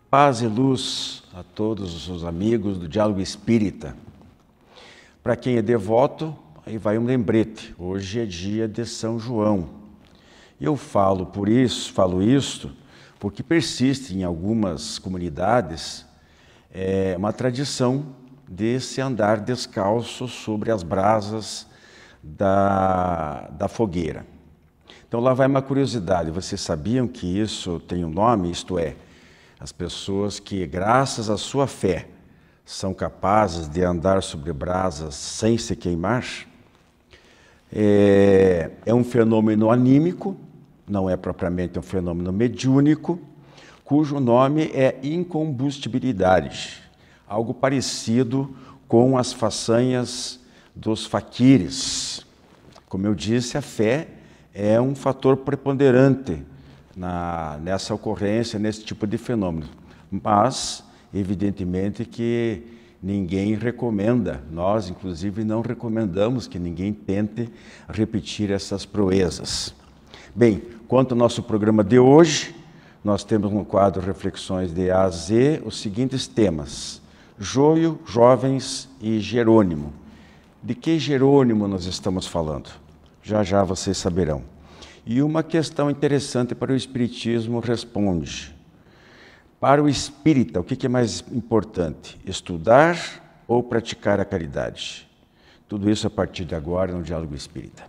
Paz e luz a todos os amigos do Diálogo Espírita. Para quem é devoto, aí vai um lembrete. Hoje é dia de São João. E eu falo isto, porque persiste em algumas comunidades uma tradição de se andar descalço sobre as brasas da fogueira. Então lá vai uma curiosidade. Vocês sabiam que isso tem um nome? Isto é, as pessoas que, graças à sua fé, são capazes de andar sobre brasas sem se queimar, é um fenômeno anímico, não é propriamente um fenômeno mediúnico, cujo nome é incombustibilidade, algo parecido com as façanhas dos faquires. Como eu disse, a fé é um fator preponderante nessa ocorrência, nesse tipo de fenômeno. Mas, evidentemente que ninguém recomenda, nós inclusive não recomendamos que ninguém tente repetir essas proezas. Bem, quanto ao nosso programa de hoje, nós temos no quadro Reflexões de A a Z os seguintes temas: Joio, Jovens e Jerônimo. De que Jerônimo nós estamos falando? Já já vocês saberão. E uma questão interessante para o Espiritismo responde: para o espírita, o que é mais importante? Estudar ou praticar a caridade? Tudo isso a partir de agora no Diálogo Espírita.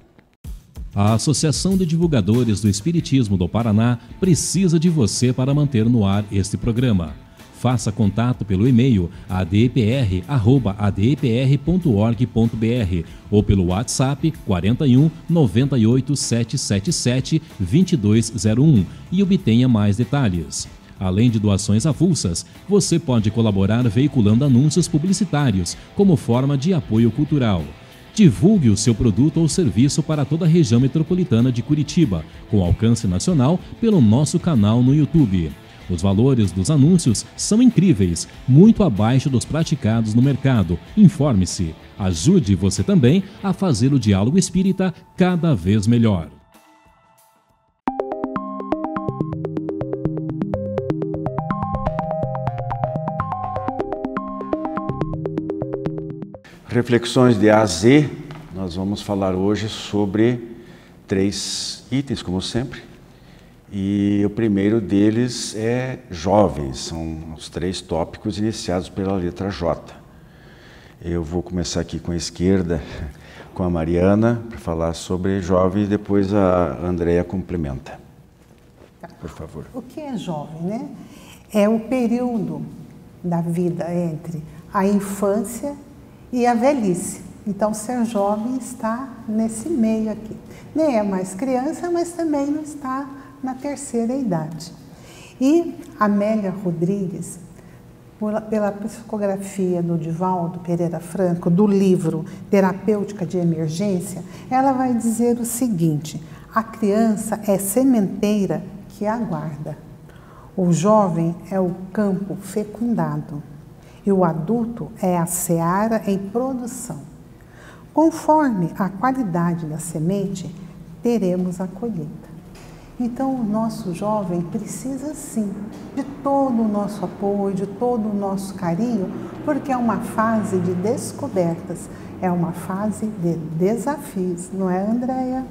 A Associação de Divulgadores do Espiritismo do Paraná precisa de você para manter no ar este programa. Faça contato pelo e-mail adpr@adpr.org.br ou pelo WhatsApp 41 98 777 2201 e obtenha mais detalhes. Além de doações avulsas, você pode colaborar veiculando anúncios publicitários como forma de apoio cultural. Divulgue o seu produto ou serviço para toda a região metropolitana de Curitiba, com alcance nacional pelo nosso canal no YouTube. Os valores dos anúncios são incríveis, muito abaixo dos praticados no mercado. Informe-se. Ajude você também a fazer o Diálogo Espírita cada vez melhor. Reflexões de A a Z, nós vamos falar hoje sobre 3 itens, como sempre. E o primeiro deles é jovens, são os 3 tópicos iniciados pela letra J. Eu vou começar aqui com a esquerda, com a Mariana, para falar sobre jovens, e depois a Andréia complementa. Por favor. O que é jovem, né? É o período da vida entre a infância e a velhice. Então, ser jovem está nesse meio aqui. Nem é mais criança, mas também não está na terceira idade. E Amélia Rodrigues, pela psicografia do Divaldo Pereira Franco, do livro Terapêutica de Emergência, ela vai dizer o seguinte: a criança é sementeira que aguarda. O jovem é o campo fecundado e o adulto é a seara em produção. Conforme a qualidade da semente, teremos a colheita. Então, o nosso jovem precisa, sim, de todo o nosso apoio, de todo o nosso carinho, porque é uma fase de descobertas, é uma fase de desafios, não é, Andréia?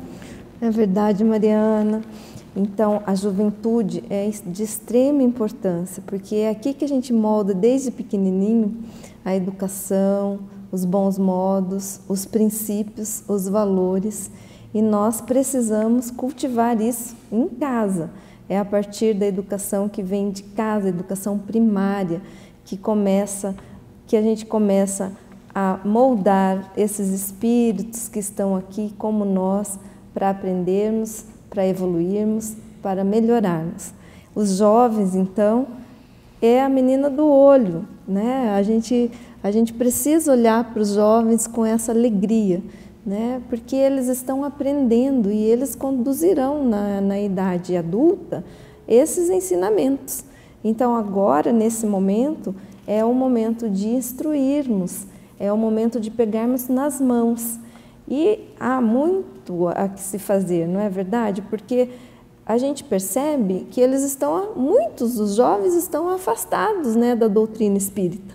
É verdade, Mariana. Então, a juventude é de extrema importância, porque é aqui que a gente molda desde pequenininho a educação, os bons modos, os princípios, os valores. E nós precisamos cultivar isso em casa. É a partir da educação que vem de casa, a educação primária, que a gente começa a moldar esses espíritos que estão aqui como nós, para aprendermos, para evoluirmos, para melhorarmos. Os jovens, então, é a menina do olho, né? A gente precisa olhar para os jovens com essa alegria, né? Porque eles estão aprendendo e eles conduzirão na idade adulta esses ensinamentos. Então, agora, nesse momento, é o momento de instruirmos, é o momento de pegarmos nas mãos. E há muito a que se fazer, não é verdade? Porque a gente percebe que muitos dos jovens estão afastados, né, da doutrina espírita.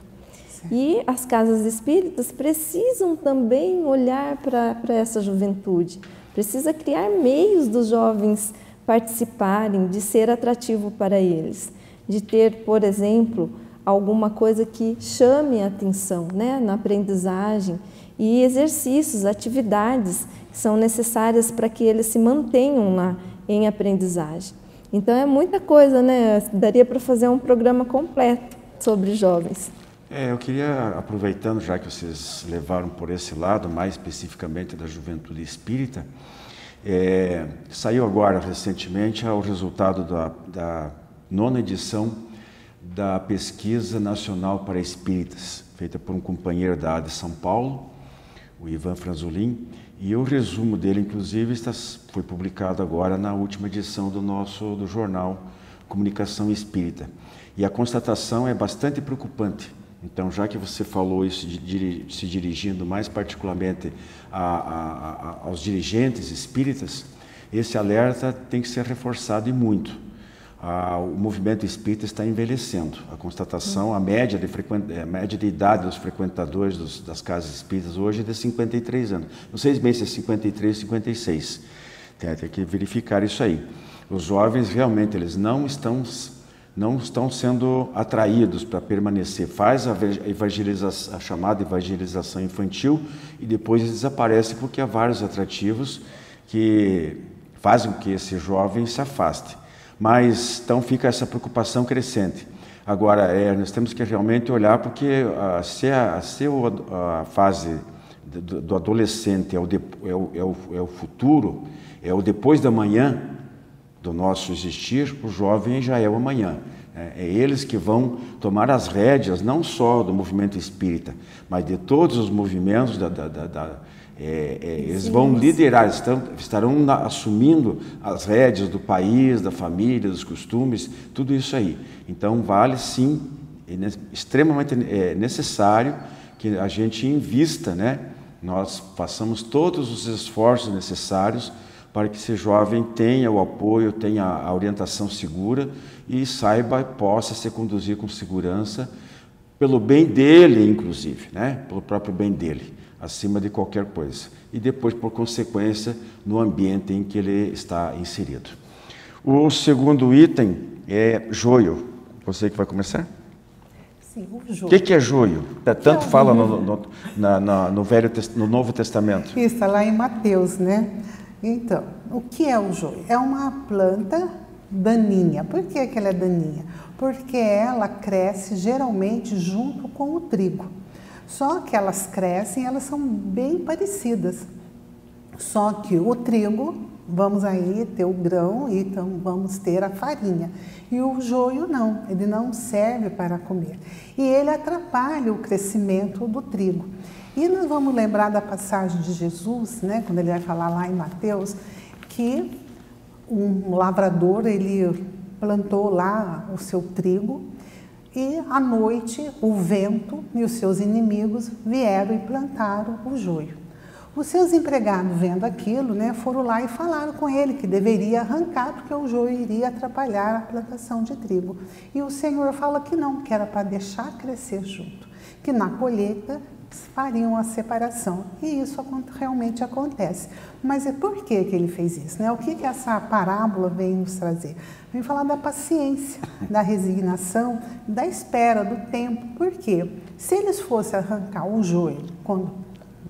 Certo. E as casas espíritas precisam também olhar para essa juventude, precisa criar meios dos jovens participarem, de ser atrativo para eles, de ter, por exemplo, alguma coisa que chame a atenção, né, na aprendizagem, e exercícios, atividades que são necessárias para que eles se mantenham lá em aprendizagem. Então é muita coisa, né? Daria para fazer um programa completo sobre jovens. Eu queria, aproveitando já que vocês levaram por esse lado, mais especificamente da juventude espírita, saiu agora recentemente o resultado da 9ª edição da Pesquisa Nacional para Espíritas, feita por um companheiro da AD São Paulo, o Ivan Franzolin, e o resumo dele, inclusive, foi publicado agora na última edição do jornal Comunicação Espírita. E a constatação é bastante preocupante. Então, já que você falou isso, se dirigindo mais particularmente aos dirigentes espíritas, esse alerta tem que ser reforçado e muito. O movimento espírita está envelhecendo. A constatação, a média de idade dos frequentadores das casas espíritas hoje é de 53 anos. Não sei bem se é 53 ou 56. Tem que verificar isso aí. Os jovens realmente eles não estão sendo atraídos para permanecer. Faz a chamada evangelização infantil e depois desaparece porque há vários atrativos que fazem com que esse jovem se afaste. Mas então fica essa preocupação crescente. Agora, nós temos que realmente olhar porque se a fase do adolescente é o futuro, é o depois da manhã do nosso existir, o jovem já é o amanhã. É eles que vão tomar as rédeas, não só do movimento espírita, mas de todos os movimentos eles vão liderar, estarão assumindo as rédeas do país, da família, dos costumes, tudo isso aí. Então, vale sim, extremamente necessário que a gente invista, né? Nós façamos todos os esforços necessários para que esse jovem tenha o apoio, tenha a orientação segura e possa se conduzir com segurança, pelo bem dele, inclusive, né? Pelo próprio bem dele, acima de qualquer coisa. E depois, por consequência, no ambiente em que ele está inserido. O segundo item é joio. Você que vai começar? Sim, o joio. O que é joio? Tanto fala no Novo Testamento. Isso, está lá em Mateus, né? Então, o que é o joio? É uma planta daninha. Por que ela é daninha? Porque ela cresce geralmente junto com o trigo. Só que elas crescem, elas são bem parecidas. Só que o trigo, vamos aí ter o grão e então vamos ter a farinha. E o joio não, ele não serve para comer. E ele atrapalha o crescimento do trigo. E nós vamos lembrar da passagem de Jesus, né, quando ele vai falar lá em Mateus, que um lavrador, ele plantou lá o seu trigo e à noite o vento e os seus inimigos vieram e plantaram o joio. Os seus empregados, vendo aquilo, né, foram lá e falaram com ele que deveria arrancar porque o joio iria atrapalhar a plantação de trigo. E o Senhor fala que não, que era para deixar crescer junto, que na colheita fariam a separação. E isso realmente acontece. Mas por que ele fez isso, né? O que essa parábola vem nos trazer? Vem falar da paciência, da resignação, da espera, do tempo. Por quê? Se eles fossem arrancar o joio quando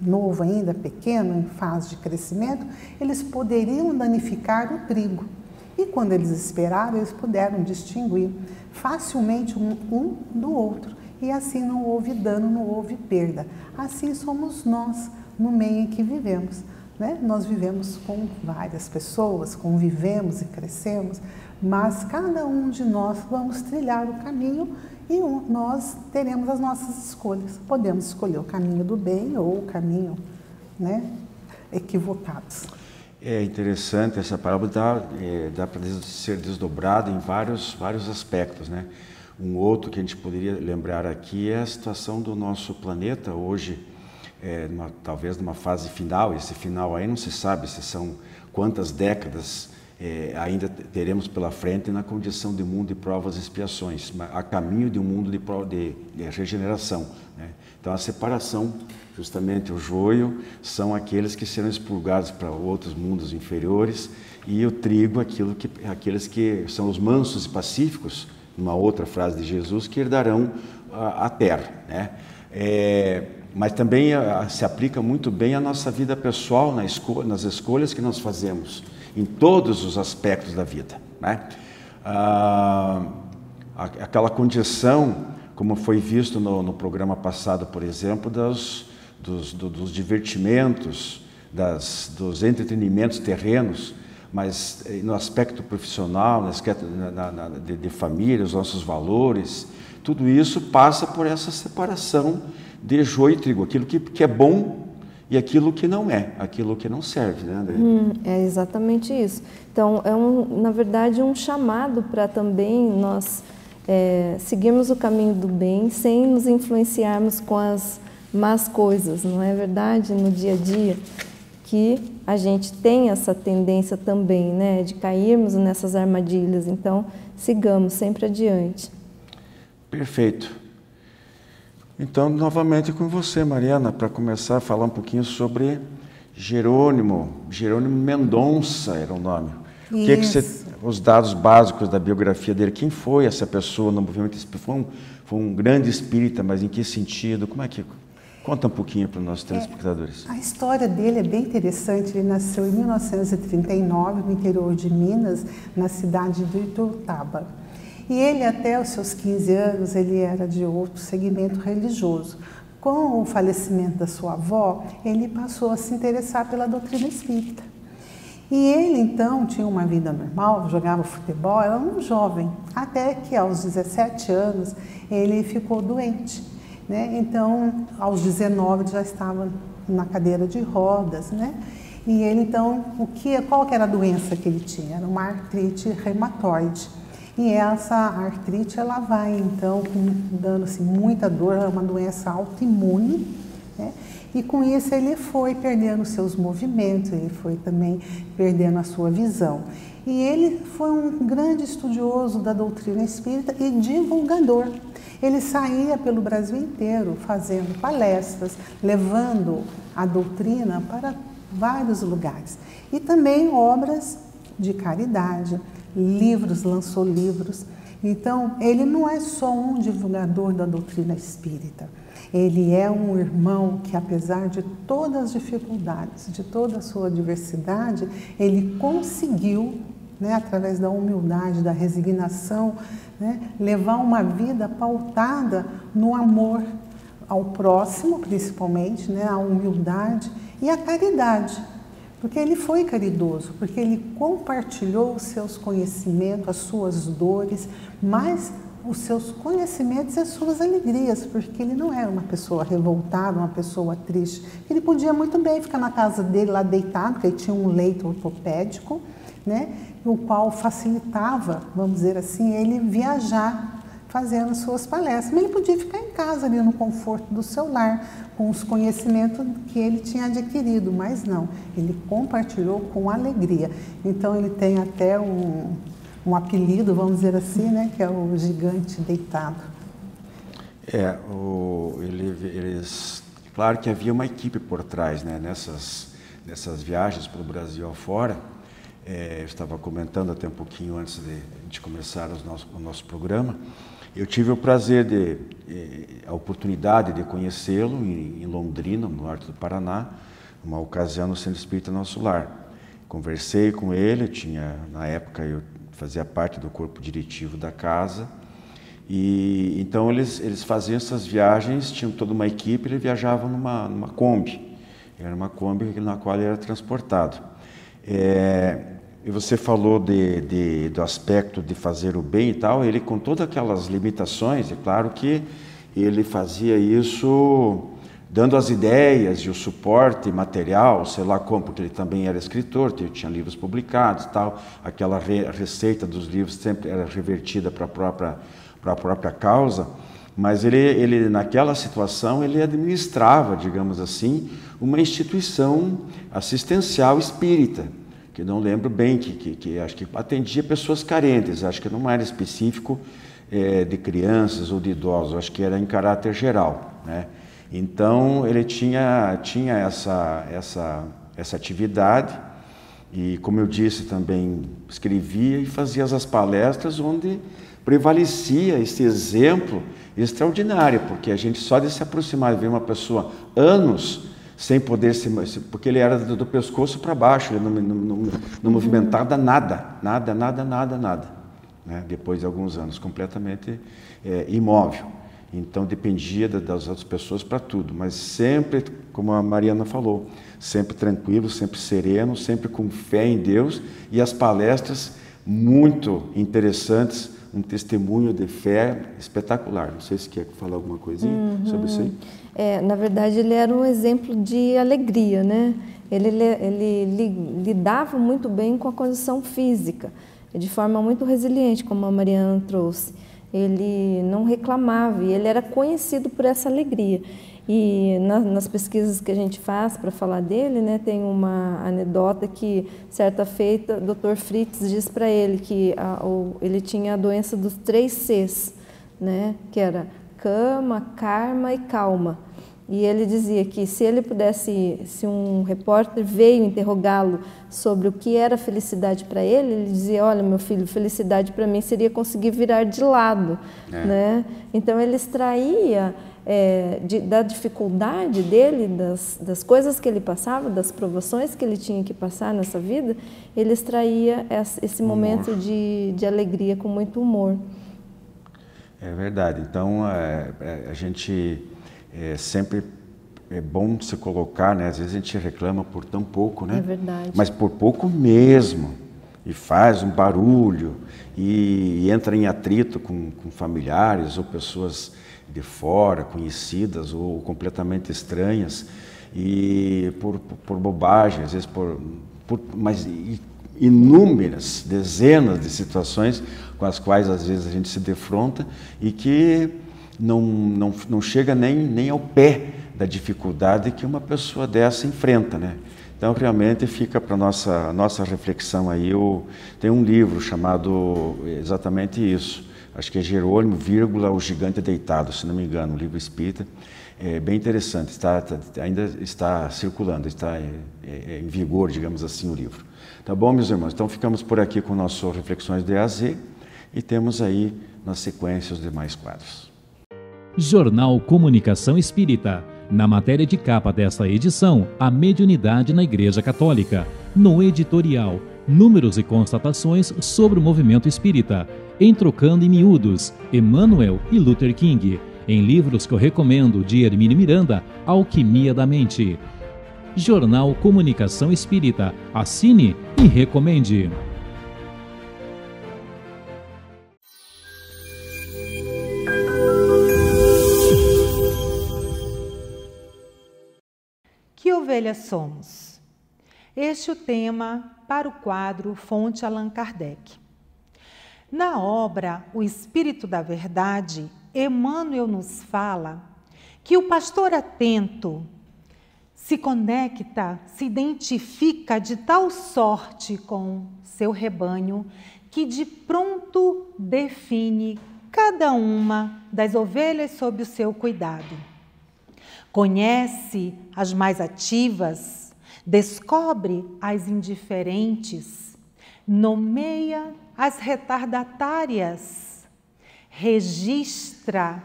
novo ainda, pequeno, em fase de crescimento, eles poderiam danificar o trigo. E quando eles esperaram, eles puderam distinguir facilmente um do outro. E assim não houve dano, não houve perda. Assim somos nós, no meio em que vivemos, né? Nós vivemos com várias pessoas, convivemos e crescemos, mas cada um de nós vamos trilhar o caminho e nós teremos as nossas escolhas. Podemos escolher o caminho do bem ou o caminho, né, equivocados. É interessante, essa parábola dá para ser desdobrada em vários aspectos, né? Um outro que a gente poderia lembrar aqui é a situação do nosso planeta hoje, talvez numa fase final. Esse final aí não se sabe se são quantas décadas ainda teremos pela frente na condição de mundo de provas e expiações, a caminho de um mundo de regeneração, né? Então a separação, justamente o joio, são aqueles que serão expurgados para outros mundos inferiores, e o trigo, aqueles que são os mansos e pacíficos, uma outra frase de Jesus, que herdarão a terra, né? Mas também se aplica muito bem à nossa vida pessoal, nas escolhas que nós fazemos, em todos os aspectos da vida, né? Aquela condição, como foi visto no programa passado, por exemplo, dos divertimentos, dos entretenimentos terrenos, mas no aspecto profissional, no aspecto de família, os nossos valores, tudo isso passa por essa separação de joio e trigo, aquilo que é bom e aquilo que não é, aquilo que não serve, né, André? É exatamente isso. Então, na verdade, um chamado para também nós seguirmos o caminho do bem sem nos influenciarmos com as más coisas, não é verdade? No dia a dia, que a gente tem essa tendência também, né, de cairmos nessas armadilhas. Então, sigamos sempre adiante. Perfeito. Então, novamente com você, Mariana, para começar a falar um pouquinho sobre Jerônimo Mendonça era o nome. Os dados básicos da biografia dele, quem foi essa pessoa no movimento espírita? Foi um grande espírita, mas em que sentido? Como é que... Conta um pouquinho para os nossos telespectadores. A história dele é bem interessante. Ele nasceu em 1939, no interior de Minas, na cidade de Ituiutaba. E ele, até os seus 15 anos, ele era de outro segmento religioso. Com o falecimento da sua avó, ele passou a se interessar pela doutrina espírita. E ele, então, tinha uma vida normal, jogava futebol, era um jovem, até que aos 17 anos ele ficou doente, né? Então, aos 19 já estava na cadeira de rodas, né? E ele, então, qual que era a doença que ele tinha? Era uma artrite reumatoide. E essa artrite, ela vai, então, dando assim, muita dor, é uma doença autoimune, né? E com isso ele foi perdendo seus movimentos, ele foi também perdendo a sua visão. E ele foi um grande estudioso da doutrina espírita e divulgador. Ele saía pelo Brasil inteiro fazendo palestras, levando a doutrina para vários lugares. E também obras de caridade, lançou livros. Então, ele não é só um divulgador da doutrina espírita. Ele é um irmão que, apesar de todas as dificuldades, de toda a sua diversidade, ele conseguiu, né, através da humildade, da resignação, né, levar uma vida pautada no amor ao próximo, principalmente, né, a humildade e a caridade. Porque ele foi caridoso, porque ele compartilhou os seus conhecimentos, as suas dores, mas os seus conhecimentos e as suas alegrias, porque ele não era uma pessoa revoltada, uma pessoa triste. Ele podia muito bem ficar na casa dele lá deitado, porque ele tinha um leito ortopédico, né, o qual facilitava, vamos dizer assim, ele viajar fazendo suas palestras. Mas ele podia ficar em casa ali no conforto do seu lar, com os conhecimentos que ele tinha adquirido, mas não, ele compartilhou com alegria. Então ele tem até um apelido, vamos dizer assim, né, que é o gigante deitado. Claro que havia uma equipe por trás, né, nessas viagens pelo Brasil afora. Eu estava comentando até um pouquinho antes de começar o nosso programa. Eu tive o prazer a oportunidade de conhecê-lo em Londrina, no norte do Paraná, uma ocasião no Centro Espírita Nosso Lar. Conversei com ele, na época eu fazia parte do corpo diretivo da casa, e então eles faziam essas viagens, tinham toda uma equipe, eles viajavam numa Kombi, era uma Kombi na qual ele era transportado. E você falou do aspecto de fazer o bem e tal, ele com todas aquelas limitações, é claro que ele fazia isso dando as ideias e o suporte material, sei lá como, porque ele também era escritor, tinha livros publicados e tal, aquela receita dos livros sempre era revertida para a própria causa, mas ele naquela situação ele administrava, digamos assim, uma instituição assistencial espírita, que não lembro bem, que acho que atendia pessoas carentes, acho que não era específico de crianças ou de idosos, acho que era em caráter geral, né? Então ele tinha essa atividade e, como eu disse, também escrevia e fazia as palestras onde prevalecia esse exemplo extraordinário, porque a gente só de se aproximar e ver uma pessoa anos sem poder porque ele era do pescoço para baixo, ele não movimentava nada, né? Depois de alguns anos, completamente imóvel. Então dependia das outras pessoas para tudo, mas sempre, como a Mariana falou, sempre tranquilo, sempre sereno, sempre com fé em Deus, e as palestras muito interessantes, um testemunho de fé espetacular. Não sei se quer falar alguma coisinha sobre isso aí. Na verdade, ele era um exemplo de alegria, né? Ele lidava muito bem com a condição física, de forma muito resiliente, como a Mariana trouxe. Ele não reclamava e ele era conhecido por essa alegria. E nas pesquisas que a gente faz para falar dele, né, tem uma anedota que, certa feita, o Dr. Fritz diz para ele que ele tinha a doença dos 3 Cs, né, que era cama, karma e calma. E ele dizia que se um repórter veio interrogá-lo sobre o que era felicidade para ele dizia: olha, meu filho, felicidade para mim seria conseguir virar de lado, né? Então ele extraía da dificuldade dele, das coisas que ele passava, das provações que ele tinha que passar nessa vida, ele extraía esse momento de alegria com muito humor. É verdade. Então a gente sempre é bom se colocar, né? Às vezes a gente reclama por tão pouco, né? É verdade. Mas por pouco mesmo, e faz um barulho, e entra em atrito com familiares ou pessoas de fora, conhecidas ou completamente estranhas, e por bobagem, às vezes mas inúmeras, dezenas de situações com as quais às vezes a gente se defronta e que não chega nem ao pé da dificuldade que uma pessoa dessa enfrenta, né? Então realmente fica para nossa reflexão aí. Tem um livro chamado exatamente isso, acho que é Jerônimo, o Gigante Deitado, se não me engano, um livro espírita, bem interessante, ainda está circulando, está em vigor, digamos assim, o livro. Tá bom, meus irmãos? Então ficamos por aqui com nossas reflexões de A a Z e temos aí na sequência os demais quadros. Jornal Comunicação Espírita. Na matéria de capa desta edição, a mediunidade na Igreja Católica. No editorial, números e constatações sobre o movimento espírita. Em Trocando em Miúdos, Emmanuel e Luther King. Em livros que eu recomendo, de Hermínio Miranda, Alquimia da Mente. Jornal Comunicação Espírita. Assine e recomende. Que ovelhas somos? Este é o tema para o quadro Fonte Allan Kardec. Na obra O Espírito da Verdade, Emmanuel nos fala que o pastor atento se conecta, se identifica de tal sorte com seu rebanho que de pronto define cada uma das ovelhas sob o seu cuidado. Conhece as mais ativas, descobre as indiferentes, nomeia as retardatárias, registra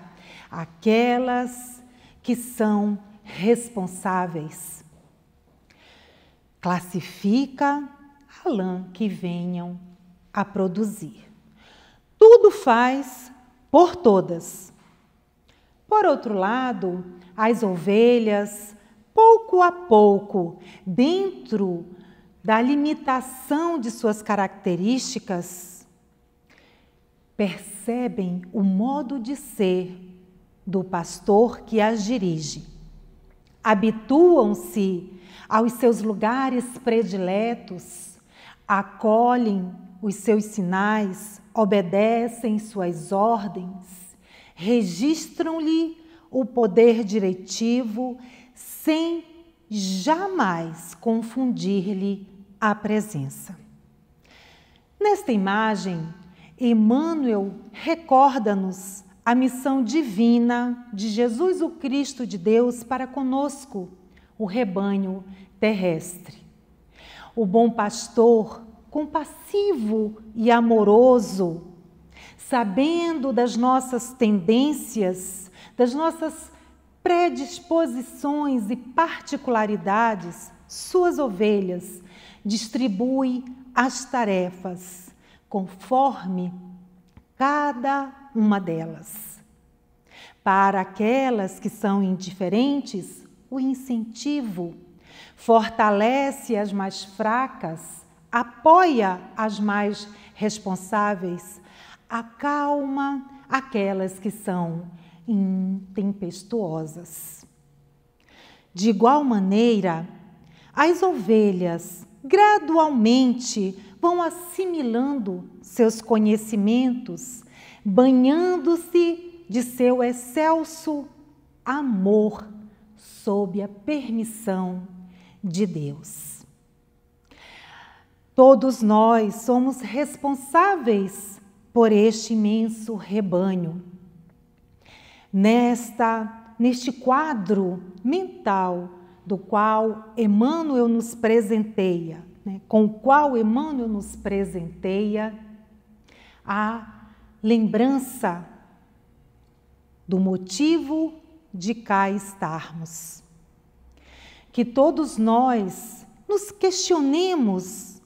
aquelas que são responsáveis, classifica a lã que venham a produzir. Tudo faz por todas. Por outro lado, as ovelhas, pouco a pouco, dentro da limitação de suas características, percebem o modo de ser do pastor que as dirige. Habituam-se aos seus lugares prediletos, acolhem os seus sinais, obedecem suas ordens, registram-lhe o poder diretivo sem jamais confundir-lhe à presença. Nesta imagem, Emmanuel recorda-nos a missão divina de Jesus, o Cristo de Deus, para conosco, o rebanho terrestre. O bom pastor, compassivo e amoroso, sabendo das nossas tendências, das nossas predisposições e particularidades, suas ovelhas, distribui as tarefas conforme cada uma delas. Para aquelas que são indiferentes, o incentivo fortalece as mais fracas, apoia as mais responsáveis, acalma aquelas que são intempestuosas. De igual maneira, as ovelhas gradualmente vão assimilando seus conhecimentos, banhando-se de seu excelso amor sob a permissão de Deus. Todos nós somos responsáveis por este imenso rebanho. Neste quadro mental do qual Emmanuel nos presenteia, com o qual Emmanuel nos presenteia a lembrança do motivo de cá estarmos. Que todos nós nos questionemos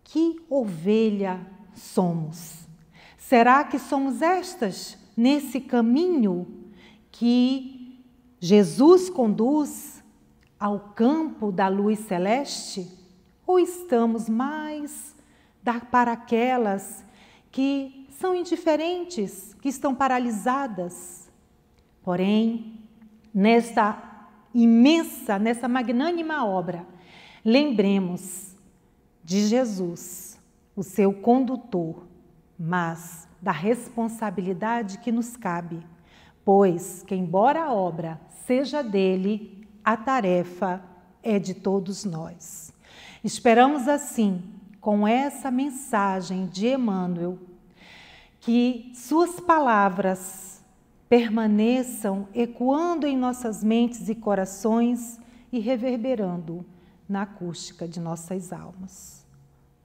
que ovelha somos. Será que somos estas nesse caminho que Jesus conduz ao campo da luz celeste? Ou estamos mais para aquelas que são indiferentes, que estão paralisadas? Porém, nessa magnânima obra, lembremos de Jesus, o seu condutor, mas da responsabilidade que nos cabe, pois que, embora a obra seja dele, a tarefa é de todos nós. Esperamos assim, com essa mensagem de Emmanuel, que suas palavras permaneçam ecoando em nossas mentes e corações e reverberando na acústica de nossas almas.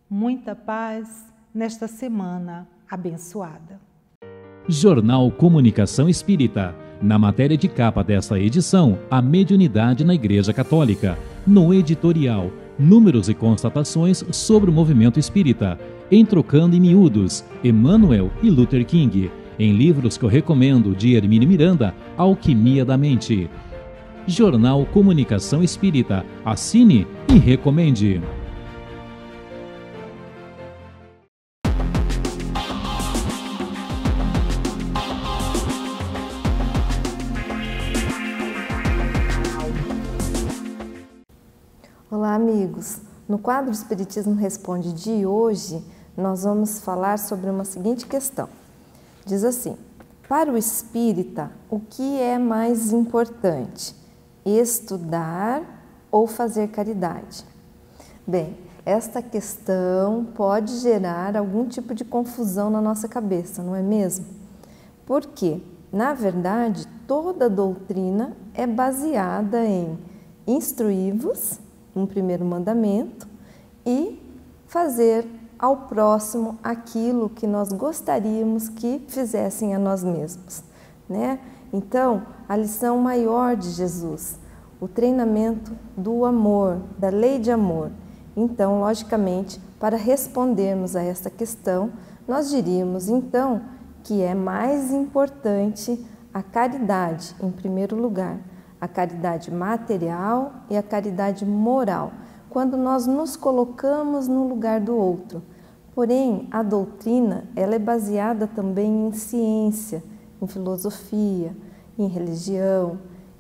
Muita paz nesta semana abençoada. Jornal Comunicação Espírita. Na matéria de capa desta edição, a mediunidade na Igreja Católica. No editorial, números e constatações sobre o movimento espírita. Em Trocando em Miúdos, Emmanuel e Luther King. Em livros que eu recomendo, de Hermínio Miranda, Alquimia da Mente. Jornal Comunicação Espírita. Assine e recomende. Olá, amigos. No quadro Espiritismo Responde de hoje, nós vamos falar sobre uma seguinte questão. Diz assim: para o espírita, o que é mais importante? Estudar ou fazer caridade? Bem, esta questão pode gerar algum tipo de confusão na nossa cabeça, não é mesmo? Porque, na verdade, toda doutrina é baseada em instruí-vos, um primeiro mandamento, e fazer ao próximo aquilo que nós gostaríamos que fizessem a nós mesmos, né? Então, a lição maior de Jesus, o treinamento do amor, da lei de amor. Então, logicamente, para respondermos a esta questão, nós diríamos, então, que é mais importante a caridade, em primeiro lugar, a caridade material e a caridade moral, quando nós nos colocamos no lugar do outro. Porém, a doutrina, ela é baseada também em ciência, em filosofia, em religião,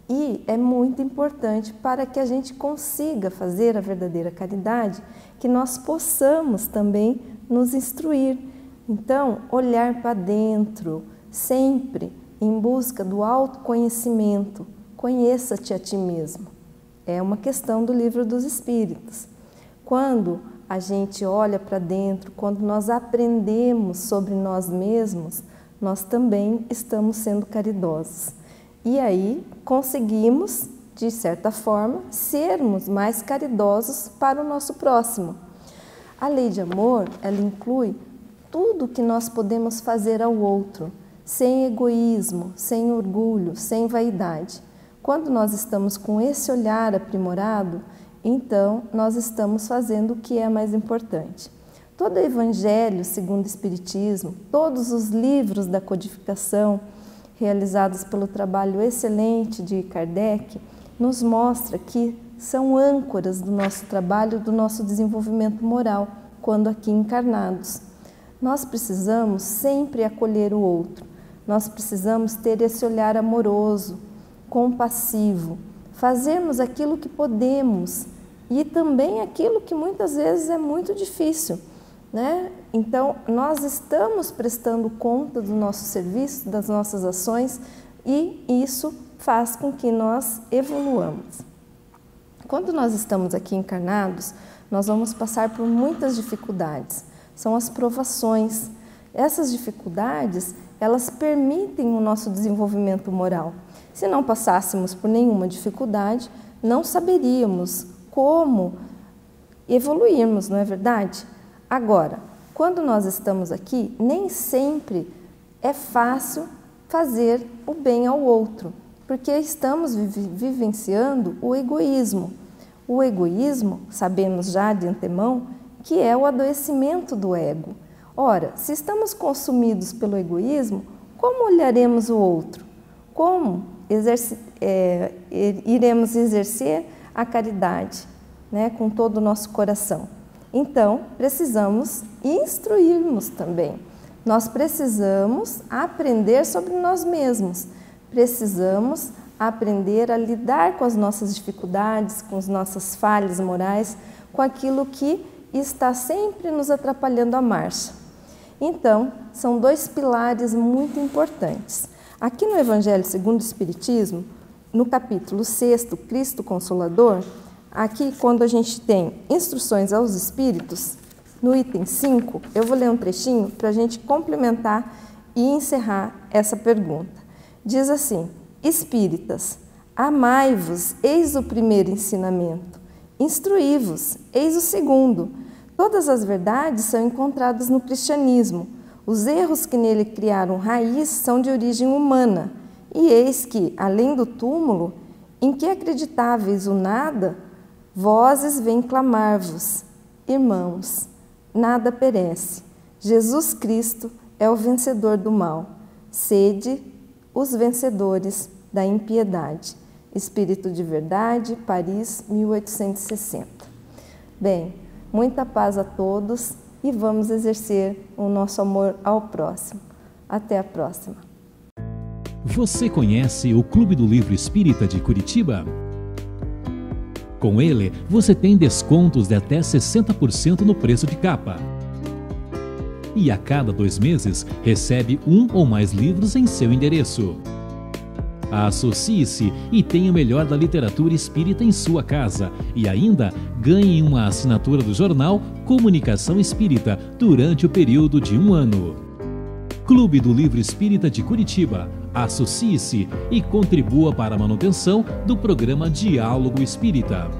e é muito importante para que a gente consiga fazer a verdadeira caridade, que nós possamos também nos instruir. Então, olhar para dentro, sempre em busca do autoconhecimento. Conheça-te a ti mesmo. É uma questão do Livro dos Espíritos. Quando a gente olha para dentro, quando nós aprendemos sobre nós mesmos, nós também estamos sendo caridosos. E aí conseguimos, de certa forma, sermos mais caridosos para o nosso próximo. A lei de amor, ela inclui tudo que nós podemos fazer ao outro, sem egoísmo, sem orgulho, sem vaidade. Quando nós estamos com esse olhar aprimorado, então nós estamos fazendo o que é mais importante. Todo o Evangelho segundo o Espiritismo, todos os livros da codificação, realizados pelo trabalho excelente de Kardec, nos mostra que são âncoras do nosso trabalho, do nosso desenvolvimento moral, quando aqui encarnados. Nós precisamos sempre acolher o outro, nós precisamos ter esse olhar amoroso, compassivo, fazermos aquilo que podemos e também aquilo que muitas vezes é muito difícil, né? Então, nós estamos prestando conta do nosso serviço, das nossas ações, e isso faz com que nós evoluamos. Quando nós estamos aqui encarnados, nós vamos passar por muitas dificuldades, são as provações. Essas dificuldades, elas permitem o nosso desenvolvimento moral. Se não passássemos por nenhuma dificuldade, não saberíamos como evoluirmos, não é verdade? Agora, quando nós estamos aqui, nem sempre é fácil fazer o bem ao outro, porque estamos vivenciando o egoísmo. O egoísmo, sabemos já de antemão, que é o adoecimento do ego. Ora, se estamos consumidos pelo egoísmo, como olharemos o outro? Como iremos exercer a caridade, né, com todo o nosso coração? Então, precisamos instruirmos também. Nós precisamos aprender sobre nós mesmos. Precisamos aprender a lidar com as nossas dificuldades, com as nossas falhas morais, com aquilo que está sempre nos atrapalhando a marcha. Então, são dois pilares muito importantes. Aqui no Evangelho segundo o Espiritismo, no capítulo 6, Cristo Consolador, aqui quando a gente tem instruções aos espíritos, no item 5, eu vou ler um trechinho para a gente complementar e encerrar essa pergunta. Diz assim: Espíritas, amai-vos, eis o primeiro ensinamento. Instruí-vos, eis o segundo. Todas as verdades são encontradas no cristianismo. Os erros que nele criaram raiz são de origem humana. E eis que, além do túmulo, em que acreditáveis o nada, vozes vêm clamar-vos. Irmãos, nada perece. Jesus Cristo é o vencedor do mal. Sede os vencedores da impiedade. Espírito de Verdade, Paris, 1860. Bem, muita paz a todos e vamos exercer o nosso amor ao próximo. Até a próxima. Você conhece o Clube do Livro Espírita de Curitiba? Com ele, você tem descontos de até 60% no preço de capa. E a cada 2 meses, recebe 1 ou mais livros em seu endereço. Associe-se e tenha o melhor da literatura espírita em sua casa e ainda ganhe uma assinatura do jornal Comunicação Espírita durante o período de 1 ano. Clube do Livro Espírita de Curitiba. Associe-se e contribua para a manutenção do programa Diálogo Espírita.